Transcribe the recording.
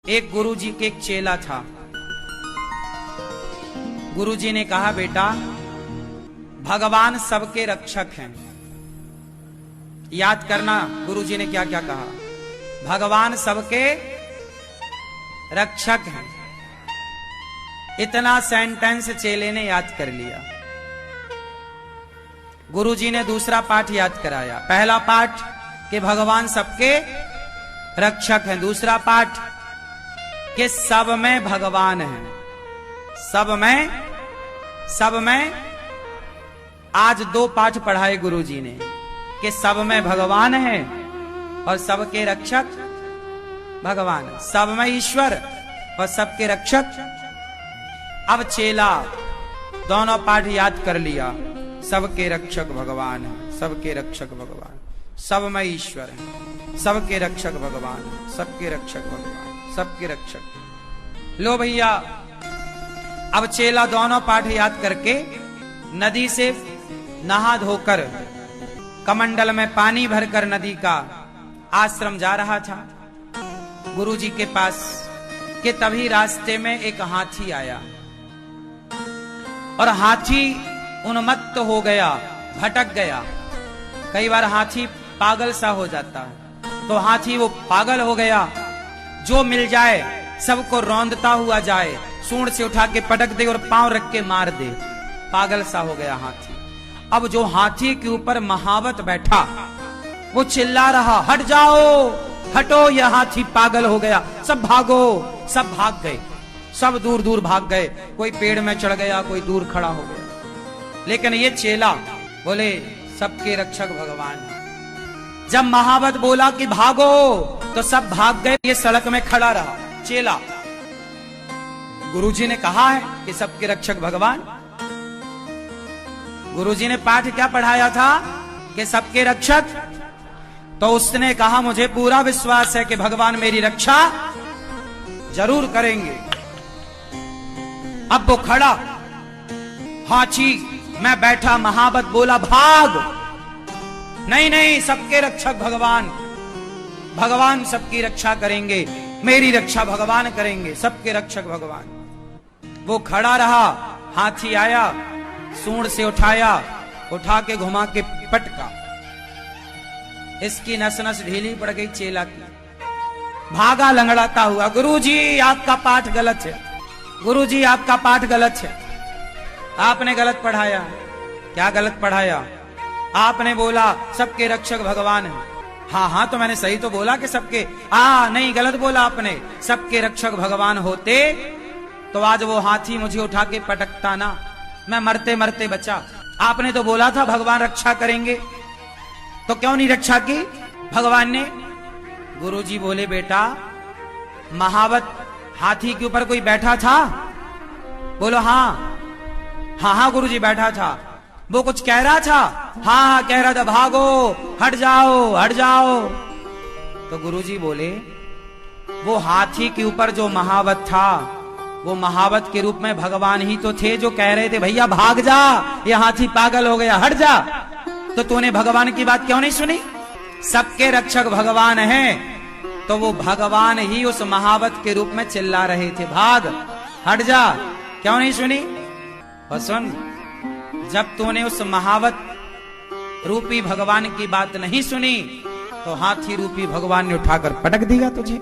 एक गुरुजी के एक चेला था। गुरुजी ने कहा, बेटा भगवान सबके रक्षक हैं। याद करना गुरुजी ने क्या क्या कहा। भगवान सबके रक्षक हैं। इतना सेंटेंस चेले ने याद कर लिया। गुरुजी ने दूसरा पाठ याद कराया। पहला पाठ कि भगवान सबके रक्षक हैं। दूसरा पाठ कि सब में भगवान है। सब में आज दो पाठ पढ़ाए गुरुजी ने कि सब में भगवान है और सबके रक्षक भगवान है। सब में ईश्वर और सबके रक्षक। अब चेला दोनों पाठ याद कर लिया। सबके रक्षक भगवान है, सबके रक्षक भगवान। सब में ईश्वर है, सबके रक्षक भगवान, सबके रक्षक भगवान, सबके रक्षक। लो भैया, अब चेला दोनों पाठ याद करके नदी से नहा धोकर कमंडल में पानी भरकर नदी का आश्रम जा रहा था गुरुजी के पास कि तभी रास्ते में एक हाथी आया और हाथी उन्मत्त हो गया, भटक गया। कई बार हाथी पागल सा हो जाता है, तो हाथी वो पागल हो गया। जो मिल जाए सबको रौंदता हुआ जाए, सूंड से उठा के पटक दे और पांव रख के मार दे। पागल सा हो गया हाथी। अब जो हाथी के ऊपर महावत बैठा वो चिल्ला रहा, हट जाओ, हटो, यह हाथी पागल हो गया, सब भागो। सब भाग गए, सब दूर दूर भाग गए। कोई पेड़ में चढ़ गया, कोई दूर खड़ा हो गया। लेकिन ये चेला बोले सबके रक्षक भगवान है। जब महावत बोला कि भागो तो सब भाग गए। ये सड़क में खड़ा रहा चेला। गुरुजी ने कहा है कि सबके रक्षक भगवान। गुरुजी ने पाठ क्या पढ़ाया था कि सबके रक्षक। तो उसने कहा, मुझे पूरा विश्वास है कि भगवान मेरी रक्षा जरूर करेंगे। अब वो खड़ा, हाथी मैं बैठा, महावत बोला भाग। नहीं नहीं, सबके रक्षक भगवान, भगवान सबकी रक्षा करेंगे, मेरी रक्षा भगवान करेंगे, सबके रक्षक भगवान। वो खड़ा रहा, हाथी आया, सूंड से उठाया, उठा के घुमा के पटका। इसकी नस नस ढीली पड़ गई चेला की। भागा लंगड़ाता हुआ, गुरुजी आपका पाठ गलत है, गुरुजी आपका पाठ गलत है, आपने गलत पढ़ाया। क्या गलत पढ़ाया? आपने बोला सबके रक्षक भगवान है। हाँ हाँ, तो मैंने सही तो बोला कि सबके, नहीं गलत बोला आपने। सबके रक्षक भगवान होते तो आज वो हाथी मुझे उठा के पटकता ना, मैं मरते मरते बचा। आपने तो बोला था भगवान रक्षा करेंगे, तो क्यों नहीं रक्षा की भगवान ने? गुरुजी बोले, बेटा महावत हाथी के ऊपर कोई बैठा था? बोलो हाँ हाँ गुरुजी बैठा था। वो कुछ कह रहा था? हाँ कह रहा था, भागो, हट जाओ, हट जाओ। तो गुरुजी बोले, वो हाथी के ऊपर जो महावत था, वो महावत के रूप में भगवान ही तो थे जो कह रहे थे, भैया भाग जा, ये हाथी पागल हो गया, हट जा। तो तूने भगवान की बात क्यों नहीं सुनी? सबके रक्षक भगवान हैं, तो वो भगवान ही उस महावत के रूप में चिल्ला रहे थे, भाग, हट जा। क्यों नहीं सुनी? और सुन, जब तूने उस महावत रूपी भगवान की बात नहीं सुनी तो हाथी रूपी भगवान ने उठाकर पटक दिया तुझे।